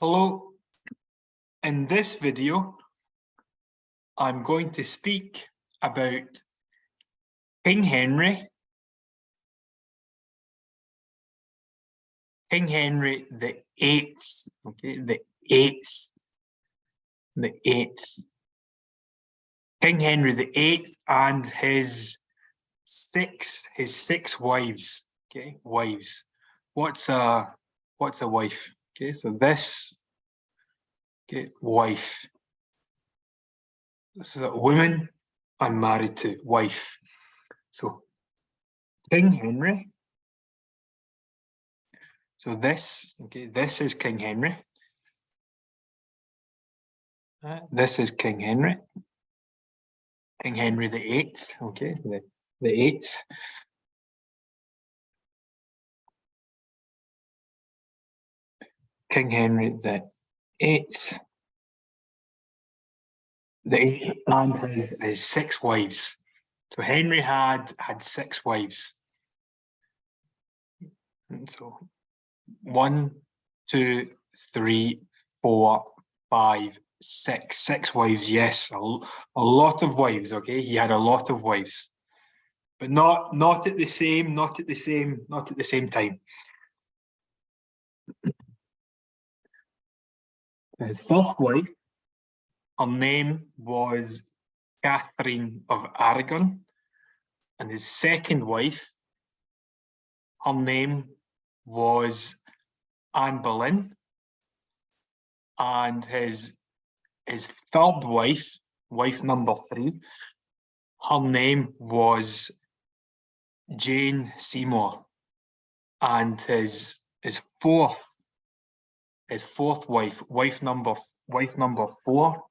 Hello, in this video, I'm going to speak about King Henry the Eighth, okay, the eighth, King Henry the Eighth and his six wives, okay, wives. What's a wife? Okay, so this, okay, wife. This is a woman I'm married to, wife. So King Henry. So this, okay, this is King Henry. This is King Henry. King Henry the Eighth, okay, the eighth. King Henry the Eighth. The eighth and his six wives. So Henry had six wives. And so 1, 2, 3, 4, 5, 6. 6 wives, yes. A lot of wives, okay? He had a lot of wives. But not at the same time. His first wife, her name was Catherine of Aragon, and his second wife, her name was Anne Boleyn, and his third wife, wife number 3, her name was Jane Seymour, and his fourth wife, wife number 4,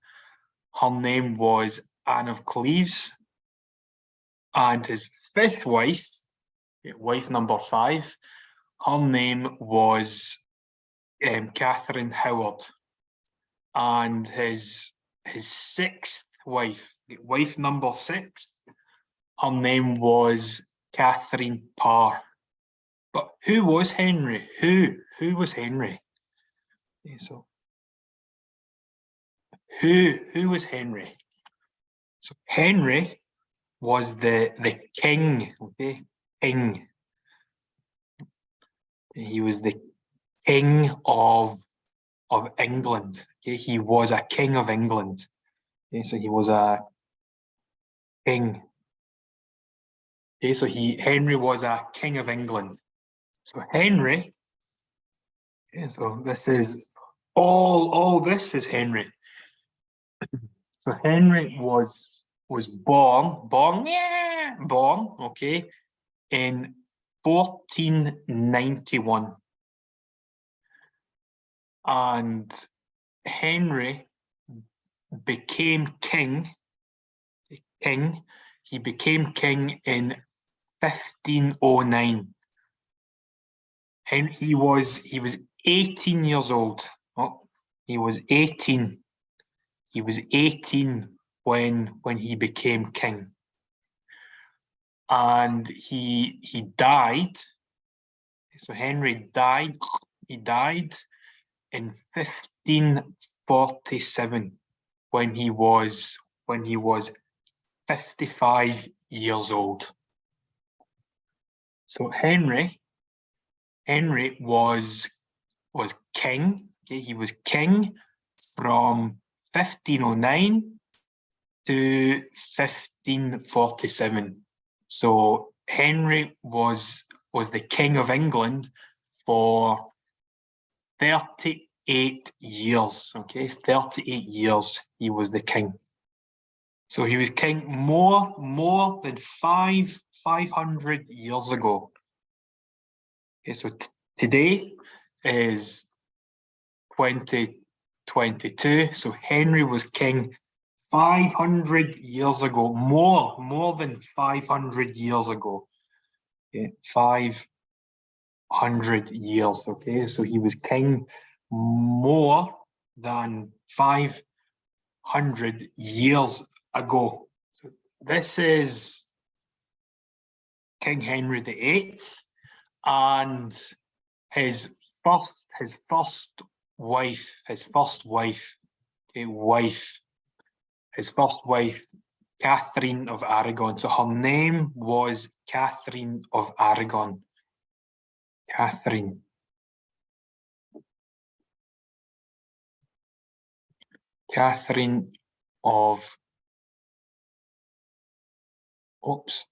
her name was Anne of Cleves, and his fifth wife, wife number 5, her name was Catherine Howard, and his sixth wife, wife number 6, her name was Catherine Parr. But who was Henry? Who was Henry? Okay, so who was Henry? So Henry was the king, okay? King. He was the king of England. Okay, he was a king of England. Okay, so he was a king. Okay, so Henry was a king of England. So Henry. Okay, so this is all this is Henry. So Henry was born, okay, in 1491. And Henry became king. He became king in 1509. He was 18 years old. Oh, he was 18. He was 18 when he became king. And he died. So Henry died. He died in 1547 when he was 55 years old. So Henry was king. Okay, he was king from 1509 to 1547. So Henry was the king of England for 38 years. Okay, 38 years he was the king. So he was king more than 500 years ago. Okay, so today is 2022. So Henry was king 500 years ago, more than 500 years ago. Okay, 500 years. Okay, so he was king more than 500 years ago. So this is King Henry VIII, and his first wife, his first wife, okay, his first wife, Catherine of Aragon. So her name was Catherine of Aragon. Catherine. Catherine of, oops.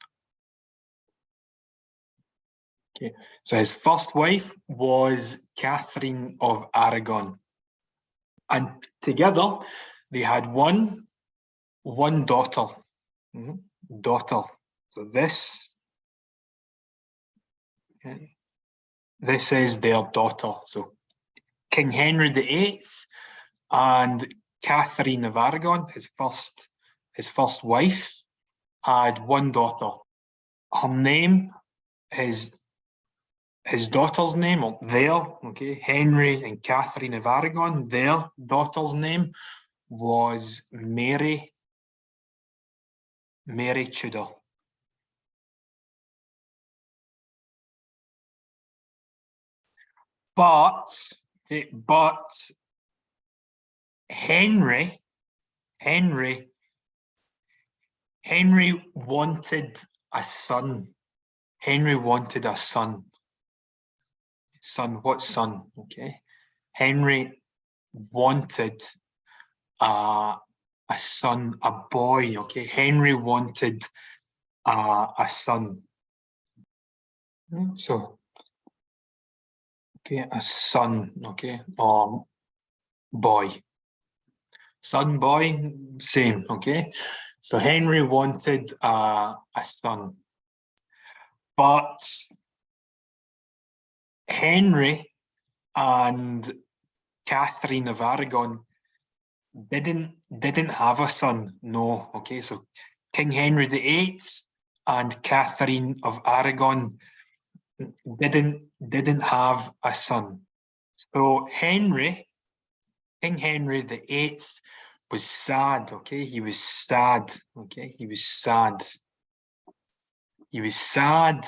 Okay, so his first wife was Catherine of Aragon. And together they had one daughter. Daughter. So this is their daughter. So King Henry VIII and Catherine of Aragon, his first wife, had one daughter. Her name, his daughter's name, or Henry and Catherine of Aragon, their daughter's name was Mary Tudor. But Henry wanted a son. Henry wanted a son. Son, what son? Okay. Henry wanted a son, a boy. Okay. Henry wanted a son. So, okay, a son. Okay, boy. Son, boy, same. Okay. So Henry wanted a son, but Henry and Catherine of Aragon didn't have a son. No. Okay. So King Henry VIII and Catherine of Aragon didn't have a son. So King Henry VIII was sad. Okay. He was sad. Okay. He was sad. He was sad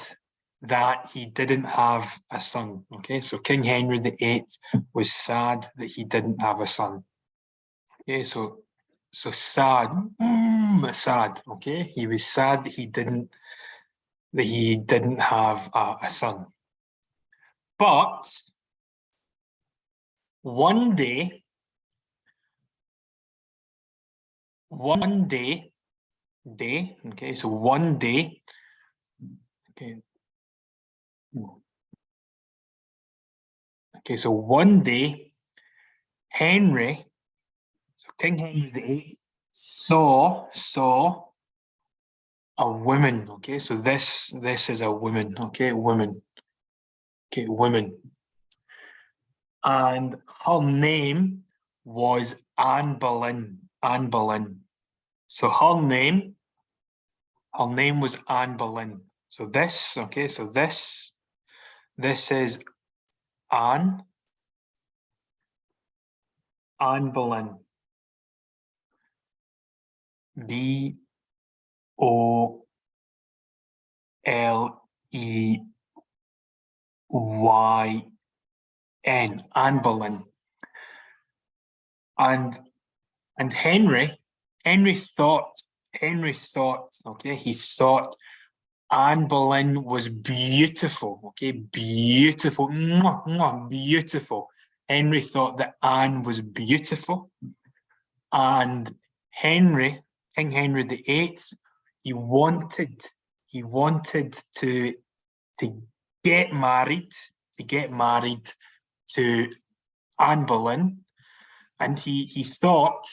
that he didn't have a son. Okay, so King Henry VIII was sad that he didn't have a son. Okay, so sad, sad. Okay, he was sad that he didn't have a son. But one day, okay, so one day, okay. Okay, so one day, King Henry VIII saw a woman. Okay, so this is a woman. Okay, woman. Okay, woman. And her name was Anne Boleyn. Anne Boleyn. So her name was Anne Boleyn. So this, okay, so this is Anne Boleyn. B-O-L-E-Y-N. Anne Boleyn. And Henry thought, okay, he thought Anne Boleyn was beautiful, okay, beautiful, beautiful. Henry thought that Anne was beautiful, and King Henry VIII, he wanted to get married to Anne Boleyn, and he thought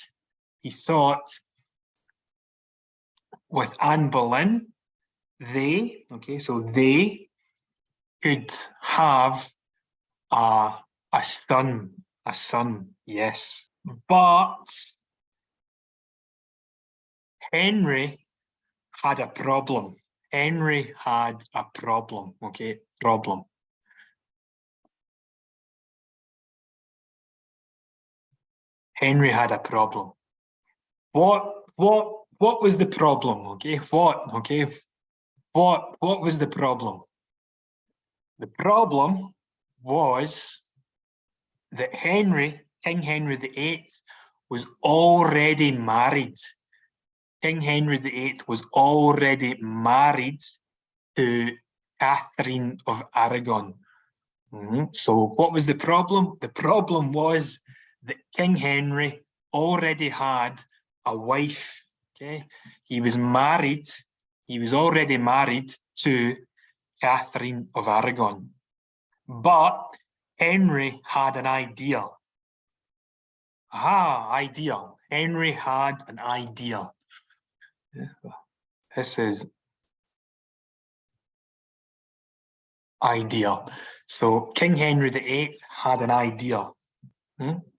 with Anne Boleyn, they could have a son, yes. But Henry had a problem. Henry had a problem, okay, problem. Henry had a problem. What was the problem? Okay, what was the problem? The problem was that Henry King Henry VIII was already married. King Henry VIII was already married to Catherine of Aragon. So what was the problem? The problem was that King Henry already had a wife. Okay, he was married. He was already married to Catherine of Aragon. But Henry had an idea. Idea. Henry had an idea. This is idea. So King Henry VIII had an idea.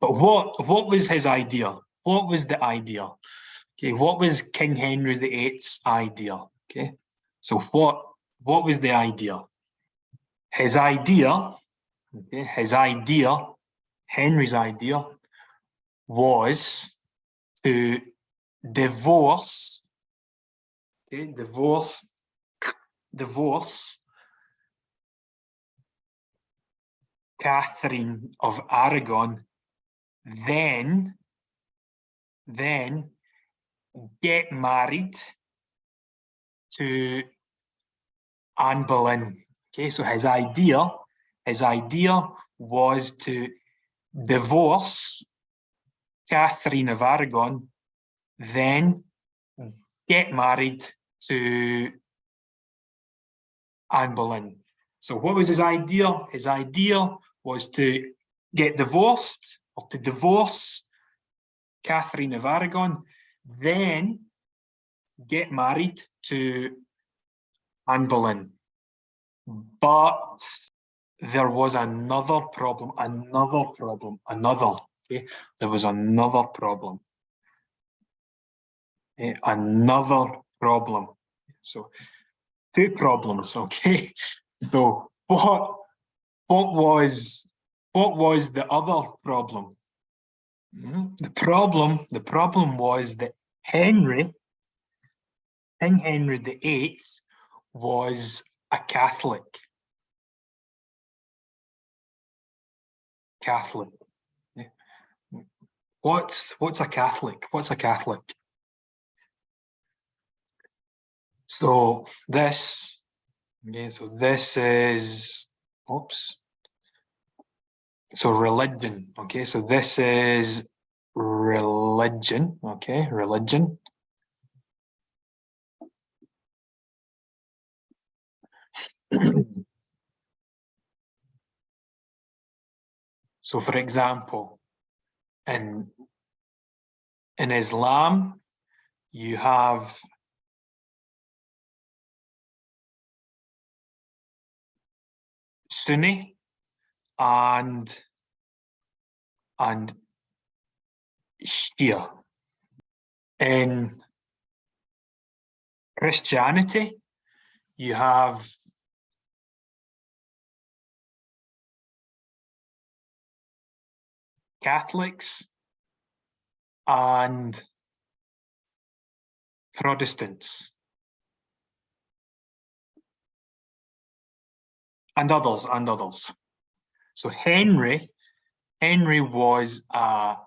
But what was his idea? What was the idea? Okay, what was King Henry VIII's idea? Okay, so what was the idea? His idea, okay, Henry's idea was to divorce, okay, divorce Catherine of Aragon, then get married to Anne Boleyn. Okay, so his idea was to divorce Catherine of Aragon, then get married to Anne Boleyn. So what was his idea? His idea was to get divorced, or to divorce Catherine of Aragon, then get married to Anne Boleyn. But there was another problem, okay? There was another problem. Okay? Another problem. So, two problems, okay? So, what was the other problem? The problem was that King Henry VIII was a Catholic. Yeah. What's a Catholic? What's a Catholic? So this, okay, so this is, oops. So religion, okay, so this is religion, okay, religion. So for example, in Islam, you have Sunni and Shia. In Christianity, you have Catholics and Protestants and others. So Henry was a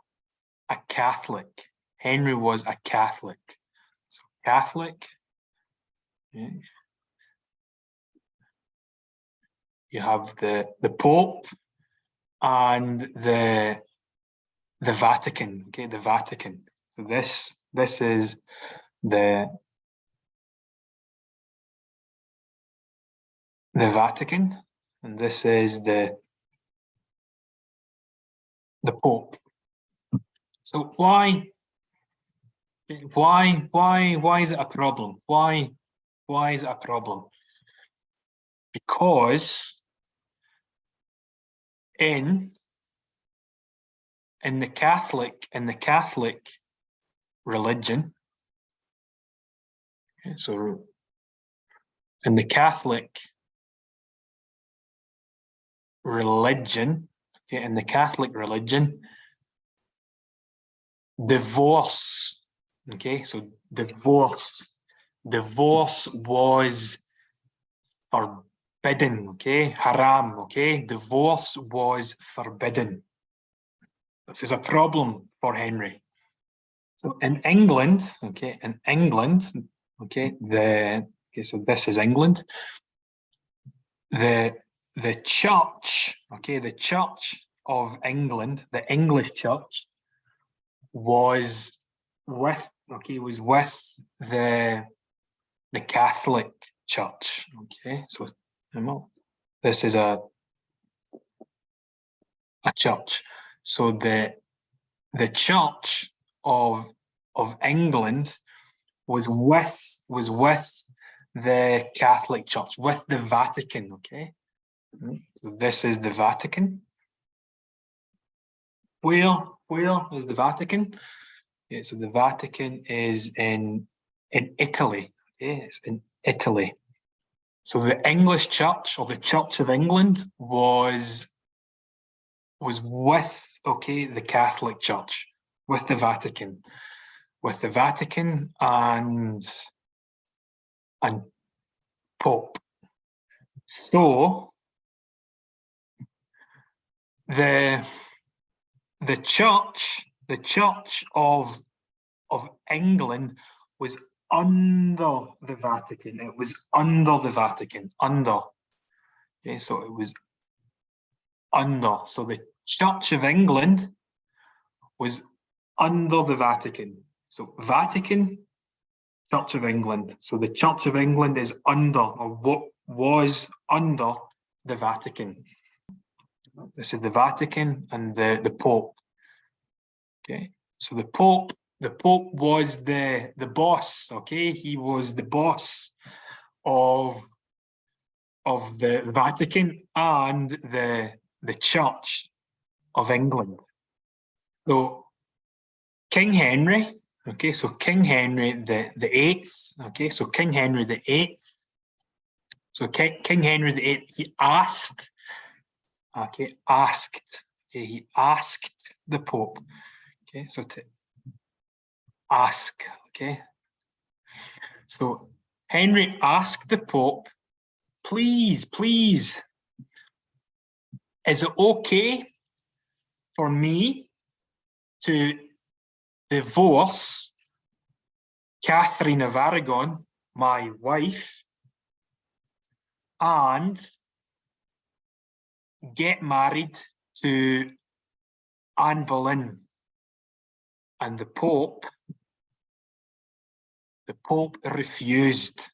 Catholic. Henry was a Catholic. So Catholic. Okay. You have the Pope and the Vatican. Okay, the Vatican. So this is the Vatican, and this is the Pope. So why is it a problem? Why is it a problem? Because in the Catholic religion, okay, so in the Catholic religion, okay, in the Catholic religion, divorce, okay, so divorce was forbidden, okay, haram, okay, divorce was forbidden. This is a problem for Henry. So in England, okay, so this is England. The church, okay, the Church of England, the English church, was with the Catholic Church. Okay, so this is a church. So the Church of England was with the Catholic Church, with the Vatican. Okay, so this is the Vatican. Where is the Vatican? Yeah, so the Vatican is in Italy. Okay, it's in Italy. So the English Church, or the Church of England, was with the Catholic Church, with the Vatican, and Pope. So the Church of England was under the Vatican. It was under the Vatican. Okay, so it was under. So the Church of England was under the Vatican. So Vatican, Church of England. So the Church of England is under, or what was under, the Vatican. This is the Vatican and the Pope. Okay, so the Pope was the boss. Okay, he was the boss of the Vatican and the Church of England. So King Henry, okay, so King Henry the Eighth, okay, so King Henry the Eighth. So King Henry the Eighth, he asked the Pope. Okay, so to ask, okay. So Henry asked the Pope, please, is it okay for me to divorce Catherine of Aragon, my wife, and get married to Anne Boleyn? And the Pope refused.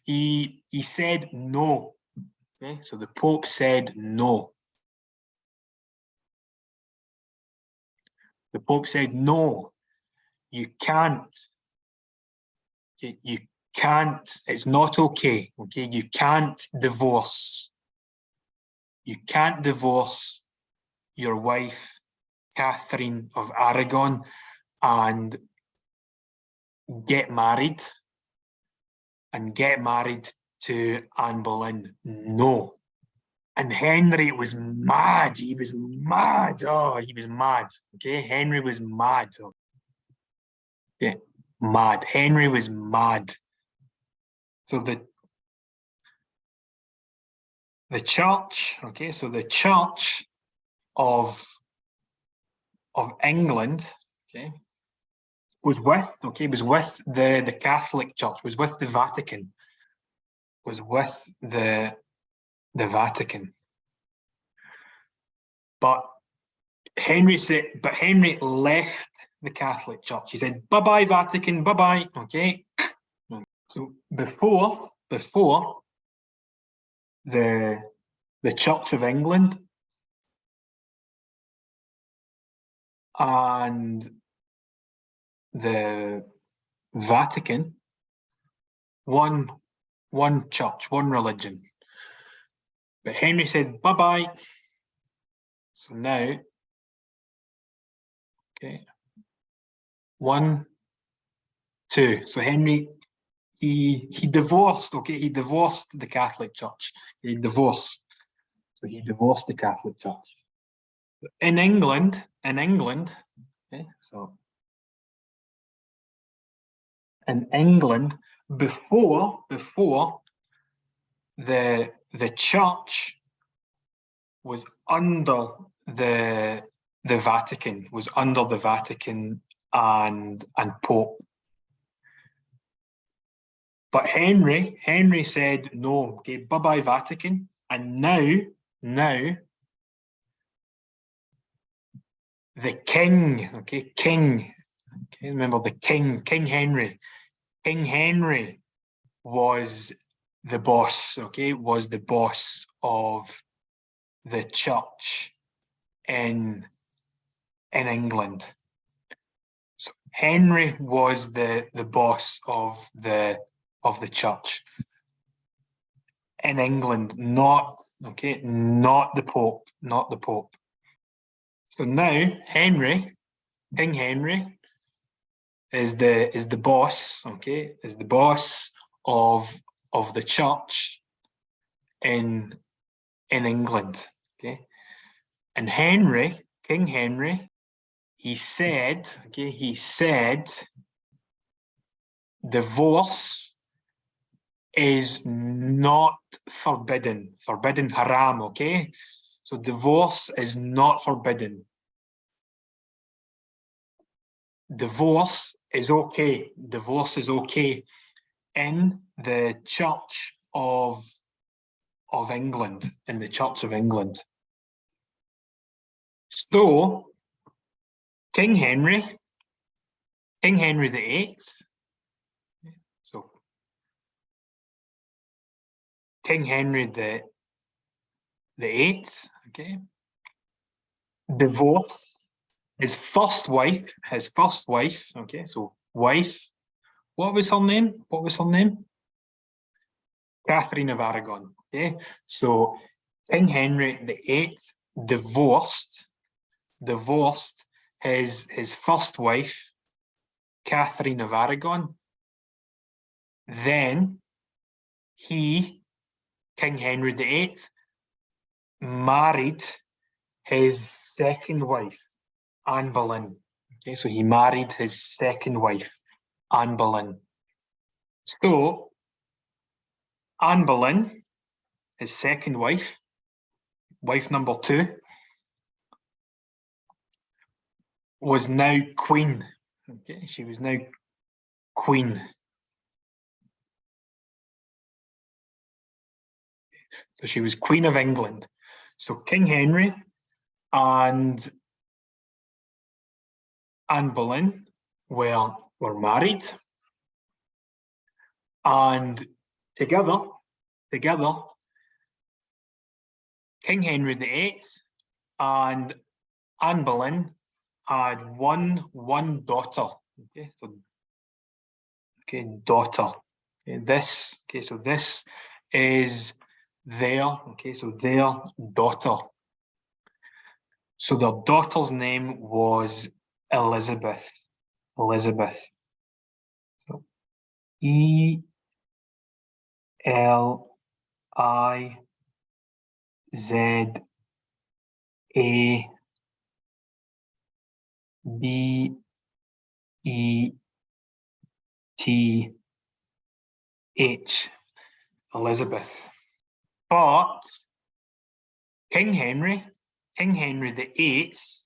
He said no. Okay, so the Pope said no. The Pope said no. You can't. Okay, you can't. It's not okay. Okay, you can't divorce. You can't divorce your wife, Catherine of Aragon, and get married to Anne Boleyn. No. And Henry was mad. He was mad. Oh, he was mad. Okay, Henry was mad. Yeah, mad. Henry was mad. So the church, okay, so the Church of England, okay, was with the Catholic Church, was with the Vatican, was with the Vatican. But Henry left the Catholic Church. He said, bye-bye, Vatican, bye-bye, okay? So before the Church of England and the Vatican, one church, one religion. But Henry said, bye-bye. So now, okay, 1, 2. So Henry, he divorced, okay, he divorced the Catholic Church. So he divorced the Catholic Church. In England, okay, so in England, before the church was under the Vatican, and Pope. But Henry said no. Okay, bye-bye Vatican. And now the king, okay, king. Okay, remember the king, King Henry. King Henry was the boss, okay, was the boss of the church in England. So Henry was the boss of the church in England, not the Pope, not the Pope. So now Henry, King Henry, is the boss, okay, is the boss of the church in England, okay. And Henry, King Henry, he said divorce is not forbidden, haram, okay? So divorce is not forbidden. Divorce is okay. Divorce is okay in the Church of England, in the Church of England. So King Henry VIII, so King Henry the Eighth, okay, divorced his first wife, okay, so wife, what was her name? Catherine of Aragon, okay? So King Henry the Eighth divorced his first wife, Catherine of Aragon. Then he, King Henry the Eighth, married his second wife, Anne Boleyn. Okay, so he married his second wife, Anne Boleyn. So Anne Boleyn, his second wife, wife number 2, was now queen. Okay, she was now queen. So she was Queen of England. So King Henry and Anne Boleyn were married, and together, King Henry VIII and Anne Boleyn had one daughter. Okay, so daughter. Okay, so this is their daughter. So their daughter's name was Elizabeth. So Elizabeth, Elizabeth. But King Henry the Eighth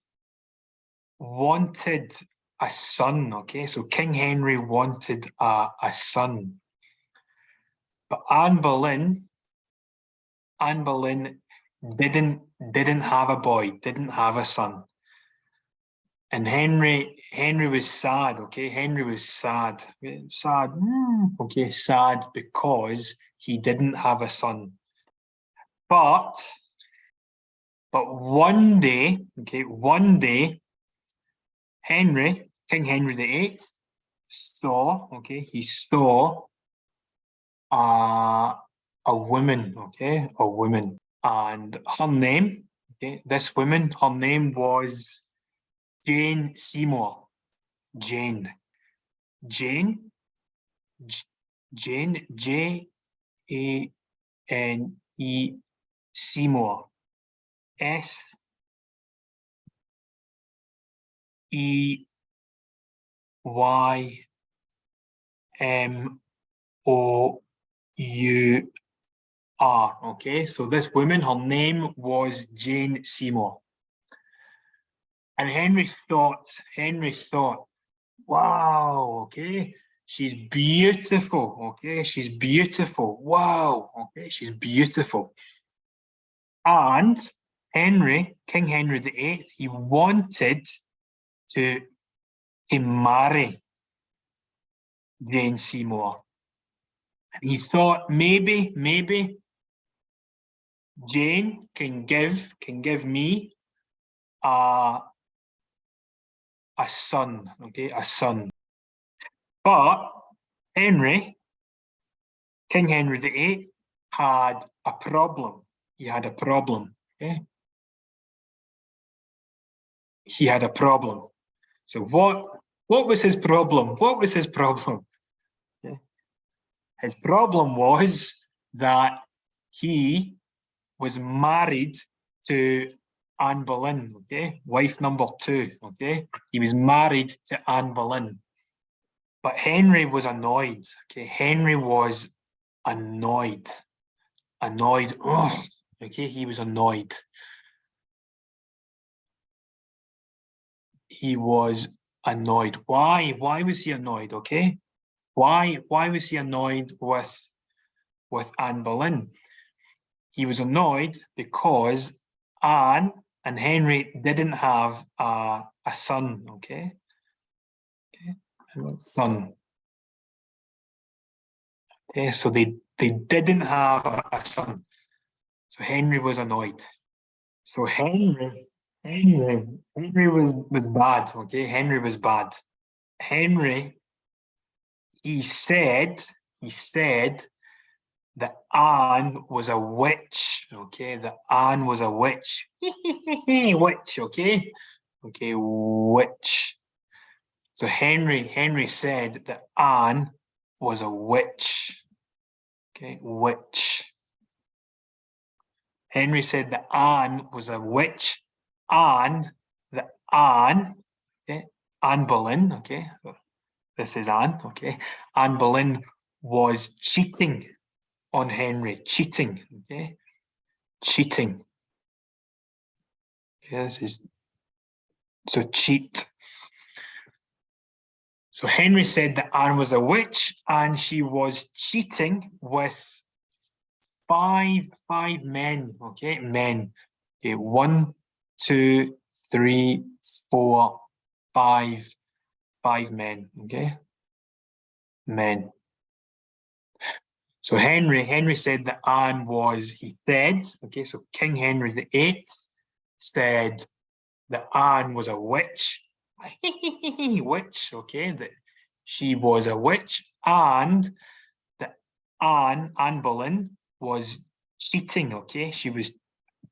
wanted a son. Okay, so King Henry wanted a son, but Anne Boleyn didn't have a boy, didn't have a son. And Henry was sad, okay? Henry was sad. Sad, okay, sad because he didn't have a son. But one day, King Henry VIII saw, he saw a woman, a woman. And her name, this woman, her name was Jane Seymour. Jane, J-A-N-E, Seymour. are. Okay, so this woman, her name was Jane Seymour. And Henry thought, wow, okay, she's beautiful, okay, she's beautiful, wow, okay, she's beautiful. And King Henry VIII, he wanted to, to marry Jane Seymour. And he thought maybe Jane can give me a son, okay, a son. But Henry, King Henry VIII, had a problem. He had a problem. Okay? He had a problem. So what was his problem? What was his problem? Okay? His problem was that he was married to Anne Boleyn, okay? Wife number 2, okay? He was married to Anne Boleyn. But Henry was annoyed, okay? Henry was annoyed. Annoyed. Ugh. Okay, he was annoyed. He was annoyed. Why? Why was he annoyed? Okay. Why was he annoyed with Anne Boleyn? He was annoyed because Anne and Henry didn't have a son. Okay. Son. Okay, so they didn't have a son. So Henry was annoyed. So Henry was bad. Okay, Henry was bad. Henry, he said that Anne was a witch. Okay, that Anne was a witch. Witch. Okay, okay, witch. So Henry said that Anne was a witch. Okay, witch. Henry said that Anne was a witch and that Anne, okay, Anne Boleyn, okay, this is Anne, okay, Anne Boleyn was cheating on Henry, cheating, okay, cheating. Yeah, this is, so cheat. So Henry said that Anne was a witch and she was cheating with five men, okay, men. Okay, 1, 2, 3, 4, 5 men, okay, men. So Henry said that Anne was, he said, okay, so King Henry VIII said that Anne was a witch, witch, okay, that she was a witch, and that Anne Boleyn was cheating, okay, she was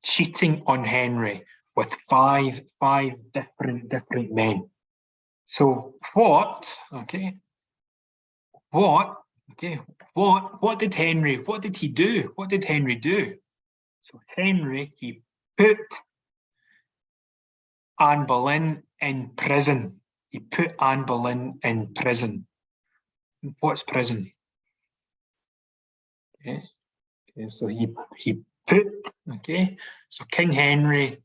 cheating on Henry with five different men. So what, okay, okay, what did he do? What did Henry do? So Henry, he put Anne Boleyn in prison. He put Anne Boleyn in prison. What's prison? Okay, okay, so he put, okay, so King Henry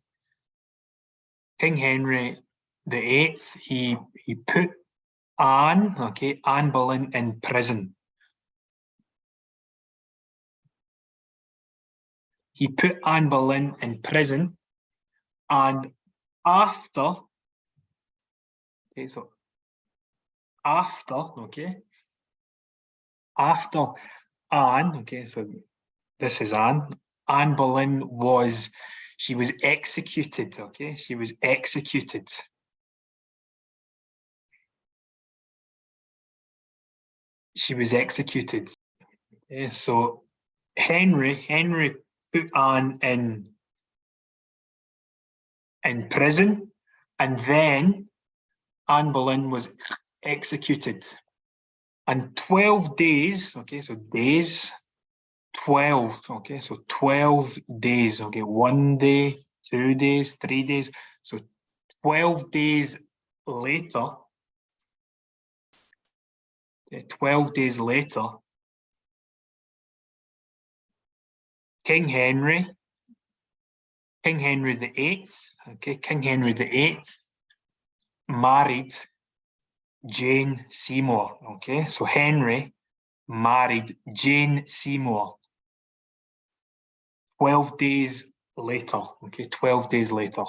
VIII, he put Anne, okay, Anne Boleyn in prison. He put Anne Boleyn in prison, and after, okay, so after, okay, after Anne, okay, so this is Anne. Anne Boleyn was, she was executed, okay, she was executed. She was executed. Okay, so Henry put Anne in prison, and then Anne Boleyn was executed. And 12 days, okay, so days, 12, okay, so 12 days, okay, 1 day, 2 days, 3 days, so 12 days later, okay, 12 days later, King Henry the Eighth, okay, King Henry the Eighth married Jane Seymour, okay? So Henry married Jane Seymour 12 days later, okay, 12 days later.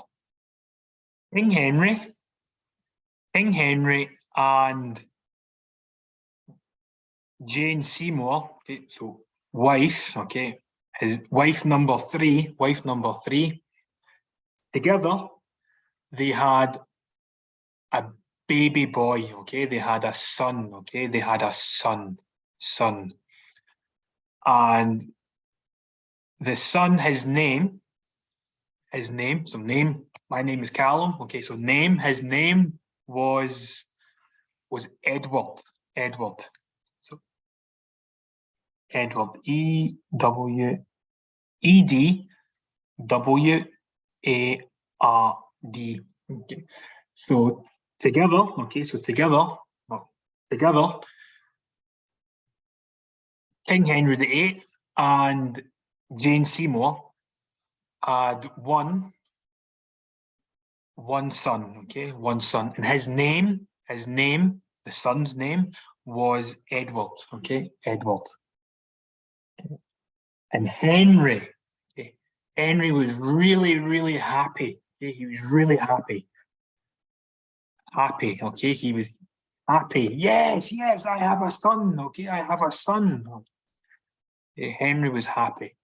King Henry and Jane Seymour, okay, so wife, okay, his wife number three, together, they had a baby boy, okay, they had a son, okay, they had a son. And the son, his name, my name is Callum, okay, so his name was Edward. So Edward, Edward. Okay. So together, King Henry VIII and Jane Seymour had one son, okay, one son, and his name, the son's name was Edward, okay, Edward. And Henry, okay, Henry was really, really happy. Okay, he was really happy. Okay, he was happy. Yes, I have a son. Okay, I have a son. Okay, Henry was happy.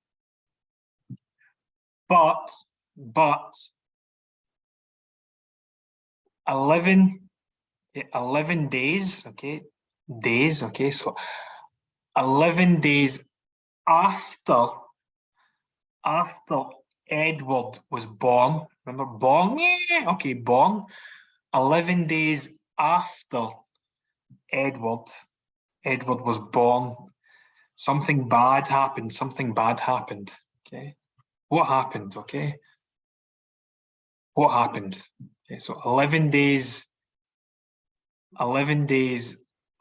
But 11 days, okay, so 11 days after Edward was born, remember born? Yeah, okay, born. 11 days after Edward was born, something bad happened. Okay, what happened? Okay, what happened? Okay, so 11 days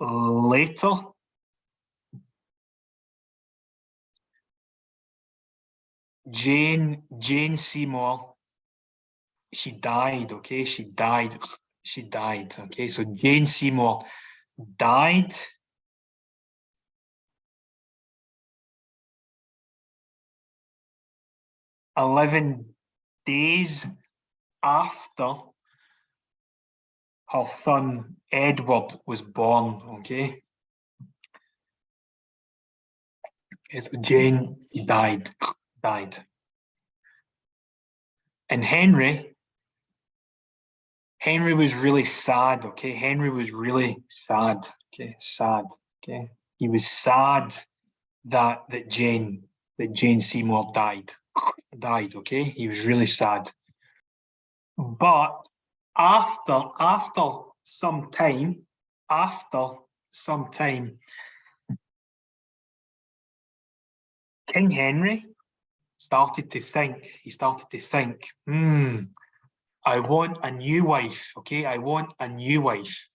later, Jane Seymour, she died. Okay, she died. Okay, so Jane Seymour died. "11 days after her son Edward was born." Okay, so Jane died. And Henry was really sad. Okay, Henry was really sad. Okay, sad. Okay, he was sad that Jane Seymour died. Okay, he was really sad. But after some time, King Henry started to think. I want a new wife. Okay, I want a new wife.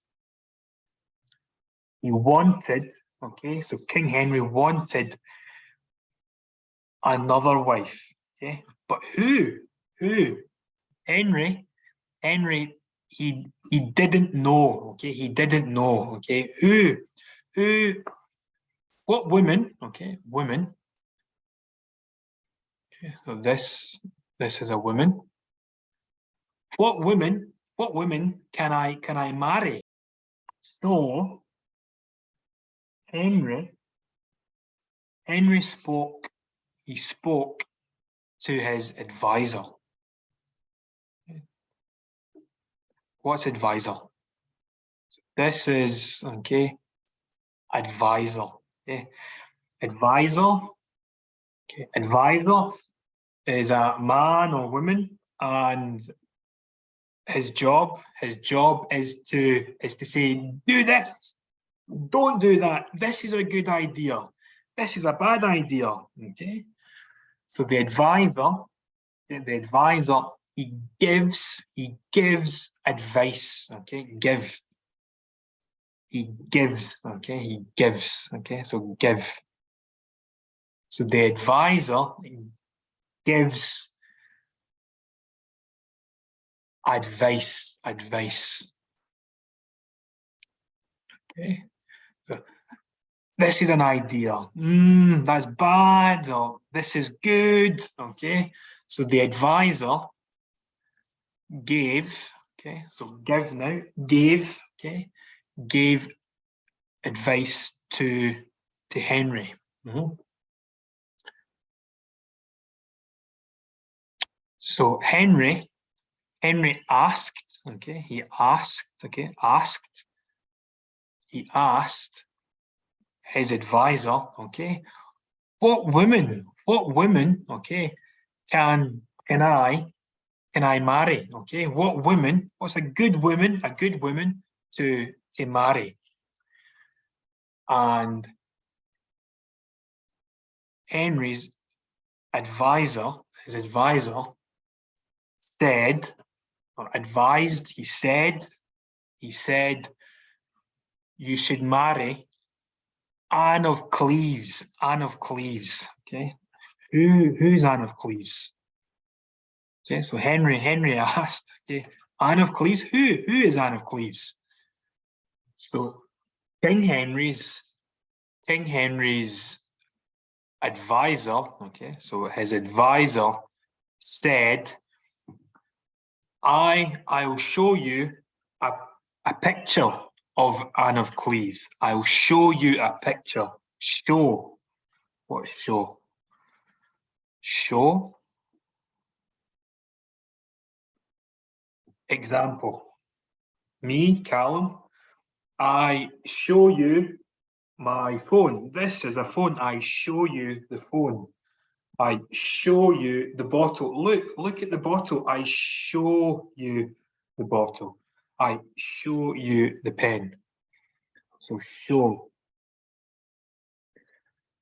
He wanted, okay, so King Henry wanted another wife. Okay, but who? Henry, he didn't know. Okay, he didn't know. Okay, who, what women? Okay, women. Okay, so this is a woman. What women can I marry? So Henry spoke. He spoke to his advisor. What's advisor? This is, okay, advisor. Okay, advisor. Okay, advisor is a man or woman, and his job is to say, do this, don't do that. This is a good idea. This is a bad idea. Okay, so the advisor, he gives advice. Okay, he gives. Okay, so give. So the advisor gives advice. Okay. So this is an idea. That's bad, or this is good. Okay. So the advisor gave, okay, so give now, gave, okay, gave advice to Henry. So Henry asked, okay, he asked his advisor, okay, what women, okay, can I marry? Okay, what women, what's a good woman to marry? And Henry's advisor, said, or advised, he said, you should marry Anne of Cleves. Okay. Who's Anne of Cleves? Okay, so Henry asked, okay, Anne of Cleves, who is Anne of Cleves? So King Henry's advisor, okay, so his advisor said, I'll show you a picture of Anne of Cleves. I'll show you a picture. Show. What show? Show. Example. Me, Callum, I show you my phone. This is a phone. I show you the phone. I show you the bottle. Look at the bottle. I show you the bottle. I show you the pen. So show.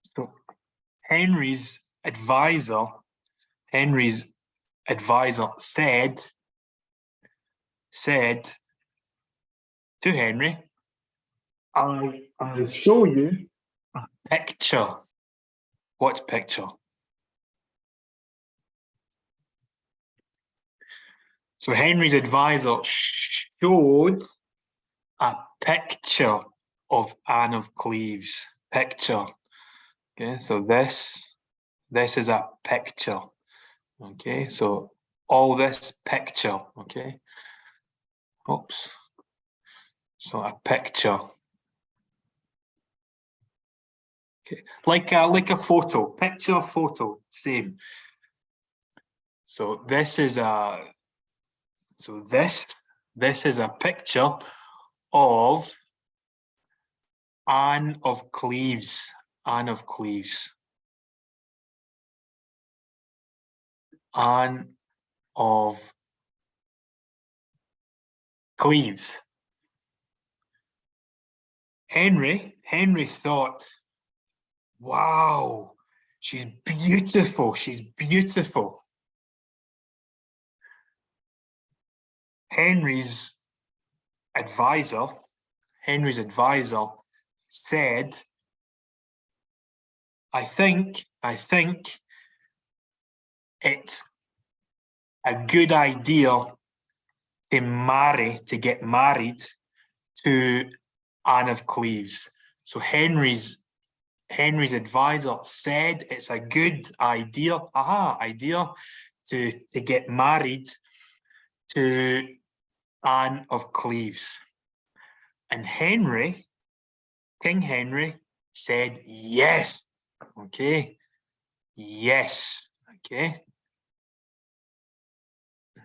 So Henry's advisor said to Henry, I'll show you a picture. What picture? So Henry's advisor showed a picture of Anne of Cleves. Picture. Okay, so this is a picture. Okay, so all this picture. Okay. Oops. So a picture. Okay, like a photo. Picture, photo, same. So this is a. So this is a picture of Anne of Cleves. Anne of Cleves. Anne of Cleves. Henry thought, wow, she's beautiful. Henry's advisor said, I think it's a good idea to get married to Anne of Cleves. So Henry's advisor said it's a good idea, to get married to Anne of Cleves. And King Henry said yes. Okay. Yes. Okay.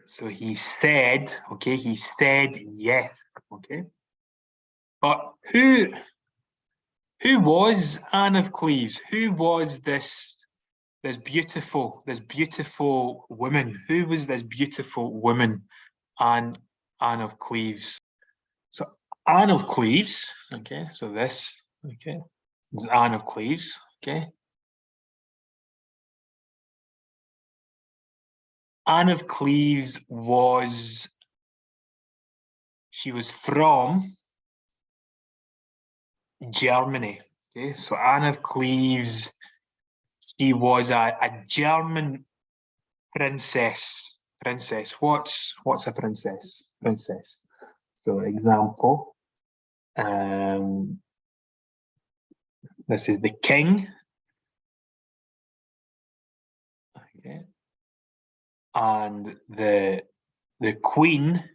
So he said yes. Okay. But who was Anne of Cleves? Who was this beautiful woman? Who was this beautiful woman, Anne of Cleves? So Anne of Cleves, okay, so this, okay, is Anne of Cleves, okay. Anne of Cleves she was from Germany, okay, so Anne of Cleves, She was a German princess. Princess. What's a princess? Princess. So example. This is the king. Okay. And the queen.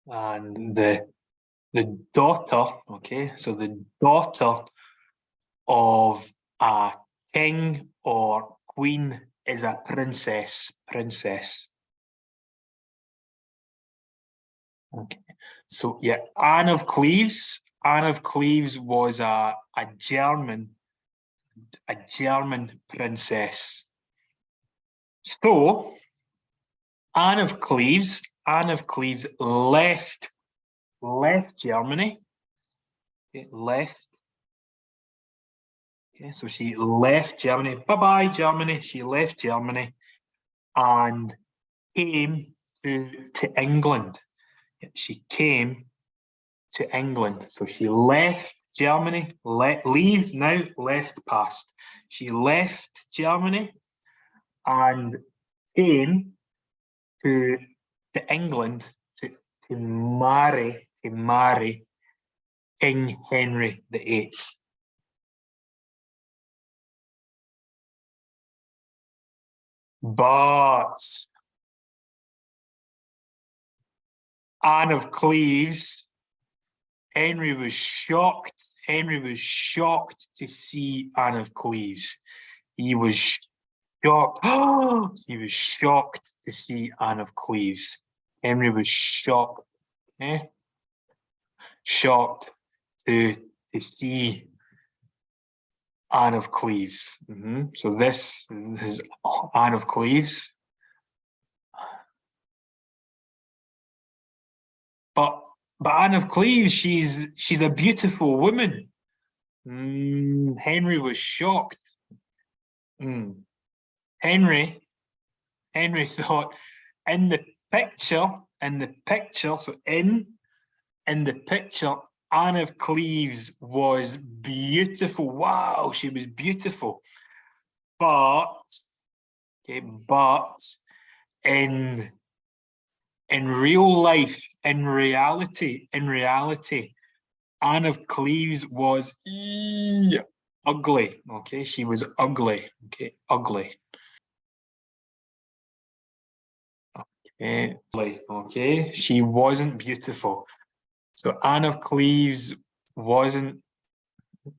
And the daughter, okay, so the daughter of a king or queen is a princess. Princess. Okay. So yeah, Anne of Cleves. Anne of Cleves was a German princess. So Anne of Cleves left Germany. Okay, left. Okay, so she left Germany. Bye-bye, Germany. She left Germany and came to England. She came to England. So she left Germany, leave now, left past. She left Germany and came to England to marry King Henry VIII. But Anne of Cleves, Henry was shocked. Henry was shocked to see Anne of Cleves. He was shocked. He was shocked to see Anne of Cleves. Henry was shocked. Okay? Shocked to see Anne of Cleves. So this is Anne of Cleves. But Anne of Cleves, she's a beautiful woman. Henry was shocked. Henry thought in the picture, so in the picture, Anne of Cleves was beautiful. Wow, she was beautiful. But in real life, in reality, Anne of Cleves was ugly. Okay, she was ugly. Okay, ugly. Okay, she wasn't beautiful. So Anne of Cleves wasn't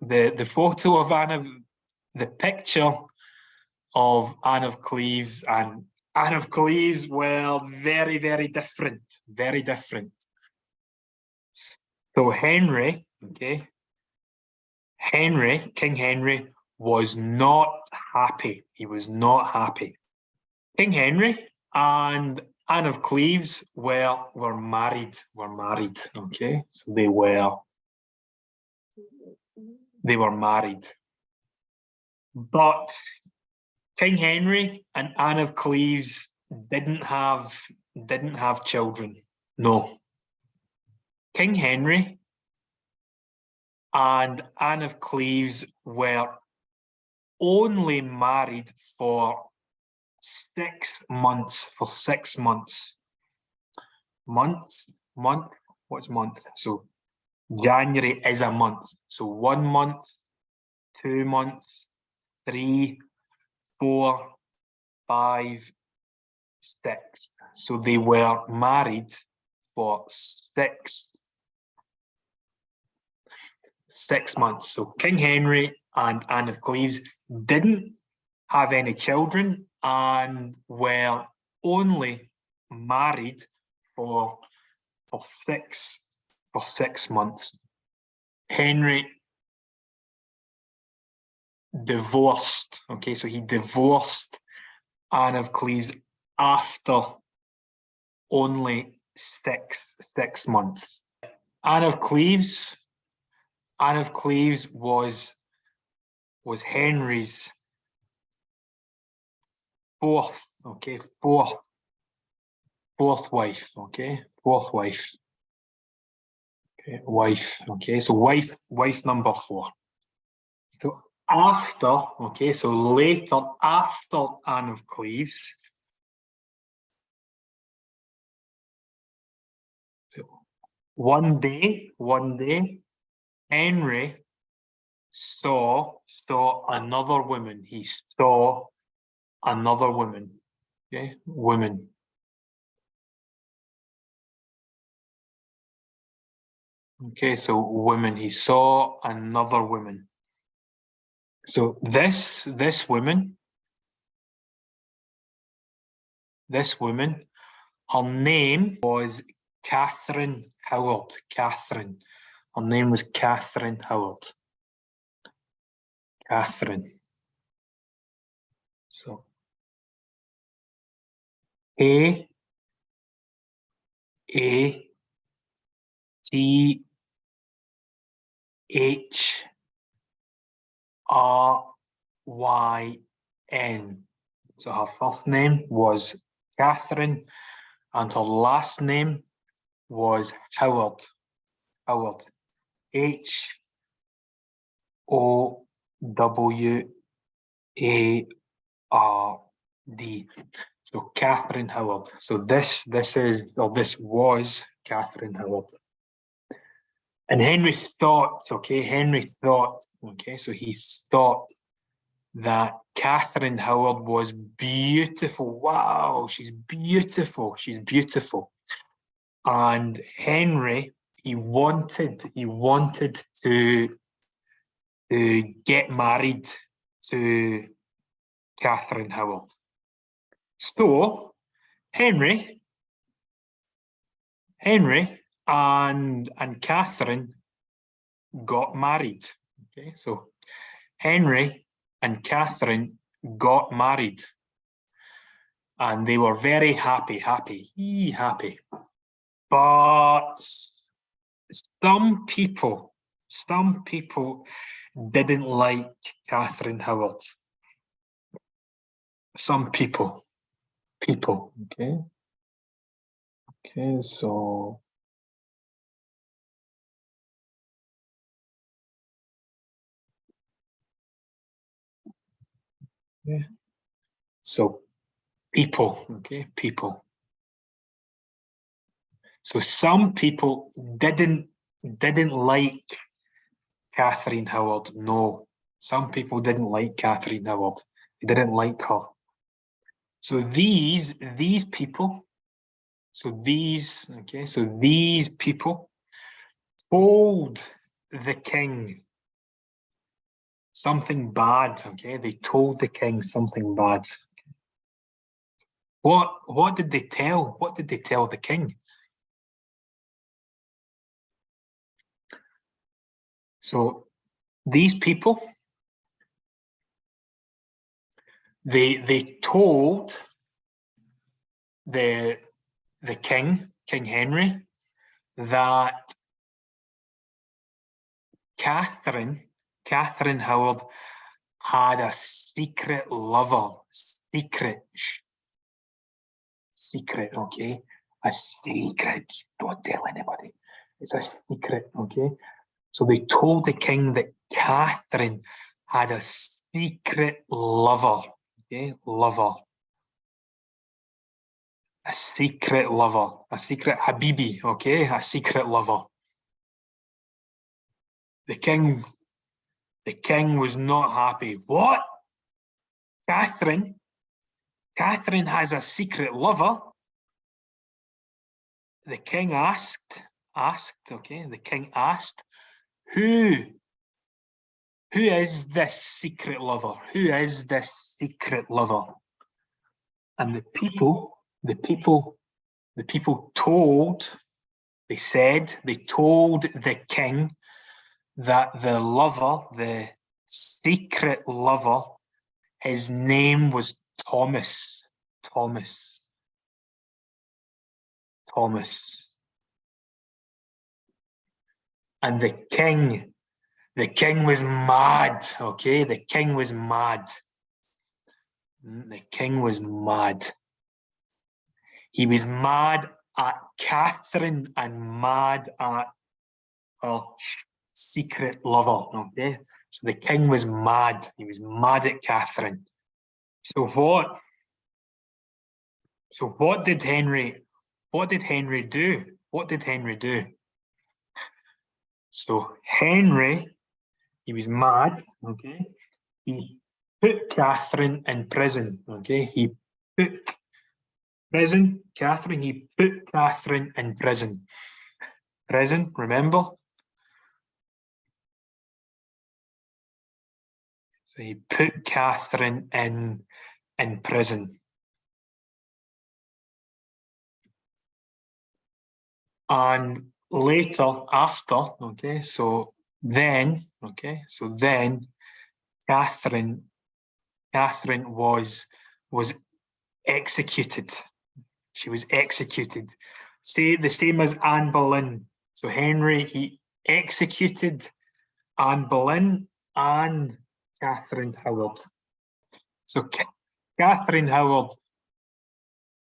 the photo of the picture of Anne of Cleves and Anne of Cleves were very, very different. Very different. So Henry, okay, King Henry was not happy. He was not happy. King Henry and Anne of Cleves were married. Okay, so they were married. But King Henry and Anne of Cleves didn't have children. No. King Henry and Anne of Cleves were only married for 6 months. For 6 months. Month. What's month? So January is a month. So 1 month, 2 months, 3, 4, 5, 6. So they were married for 6 months. So King Henry and Anne of Cleves didn't have any children and were only married for 6 months. Henry divorced. Okay, so he divorced Anne of Cleves after only 6 months. Anne of Cleves was Henry's fourth wife. Okay, fourth wife. Okay, wife. Okay, so wife number 4. So after, okay, so later after Anne of Cleves, so one day, Henry saw another woman. He saw another woman. Okay, woman. Okay, so woman. He saw another woman. So this woman, her name was Catherine Howard. Catherine. Her name was Catherine Howard. Catherine. So A A T H R Y N. So her first name was Catherine, and her last name was Howard. Howard. Howard. So Catherine Howard. So this was Catherine Howard. And Henry thought, so he thought that Catherine Howard was beautiful. Wow, she's beautiful. She's beautiful. And Henry, he wanted to get married to Catherine Howard. So Henry and Catherine got married. Okay, so Henry and Catherine got married, and they were very happy. But some people didn't like Catherine Howard. Some people. Okay. Okay, so yeah. So people, okay, people. So some people didn't like Catherine Howard. No, some people didn't like Catherine Howard. They didn't like her. So these people, so these people told the king something bad. Okay, they told the king something bad. What did they tell? What did they tell the king? So these people, they told the king, King Henry, that Catherine Howard had a secret lover. Secret, okay? A secret. Don't tell anybody. It's a secret, okay? So they told the king that Catherine had a secret lover, okay? Lover. A secret lover. A secret Habibi, okay? A secret lover. The king was not happy. What? Catherine has a secret lover? The king asked, okay? The king asked, who is this secret lover? Who is this secret lover? And the people told the king that the lover, the secret lover, his name was Thomas. And the king was mad, okay? The king was mad. He was mad at Catherine and mad at or secret lover. Okay, so the king was mad. He was mad at Catherine. So what? So what did Henry? What did Henry do? What did Henry do? So Henry, he was mad. Okay, he put Catherine in prison. Okay, he put prison Catherine. He put Catherine in prison. Prison, remember? So he put Catherine in prison. And later, after, okay, so then Catherine was executed. She was executed. Say the same as Anne Boleyn. So Henry, he executed Anne Boleyn and Catherine Howard. So Catherine Howard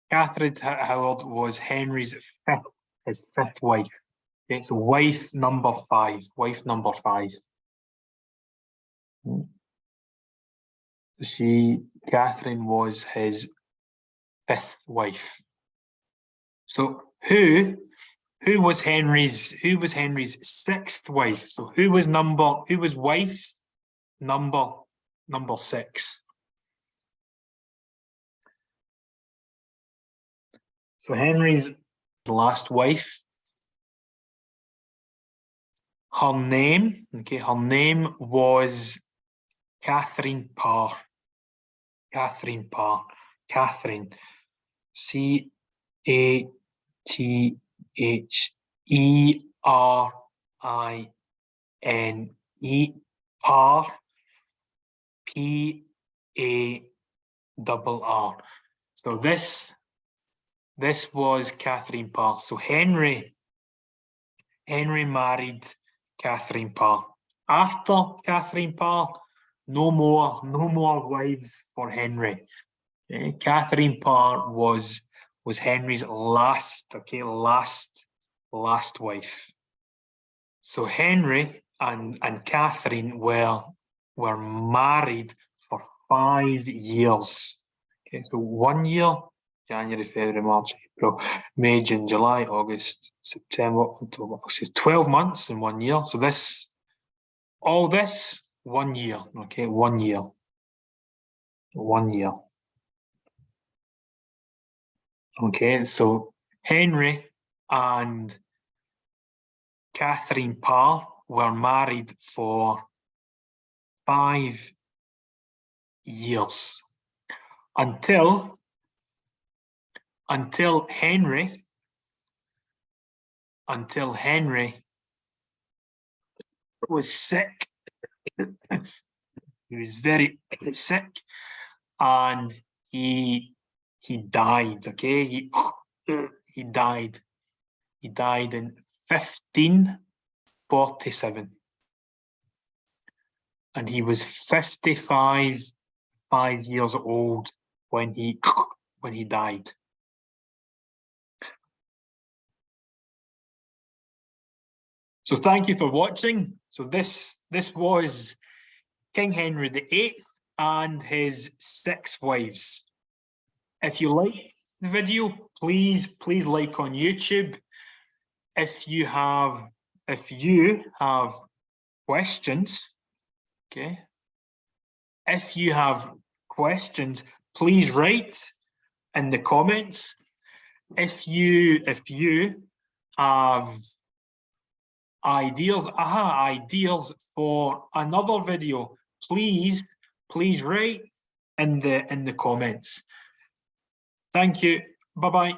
was Henry's fifth wife. Okay, so wife number five. Catherine was his fifth wife. So who was Henry's sixth wife? So who was wife number six? So Henry's last wife, her name was Catherine Parr. Catherine, C-A-T-H-E-R-I-N-E, Parr, P-A-R-R. So this was Catherine Parr. So Henry married Catherine Parr. After Catherine Parr, no more wives for Henry. Okay? Catherine Parr was Henry's last wife. So Henry and Catherine were married for 5 years. Okay, so 1 year, January, February, March, April, May, June, July, August, September, October. So 12 months in 1 year. So all this 1 year. Okay, 1 year. 1 year. Okay, so Henry and Catherine Parr were married for 5 years until Henry was sick. He was very sick, and he died. Okay, he died. He died in 1547, and he was 55 years old when he died. So thank you for watching. So this was King Henry VIII and his 6 wives. If you like the video, please like on YouTube. If you have questions, okay. If you have questions, please write in the comments. If you have ideas for another video, please write in the comments. Thank you. Bye-bye.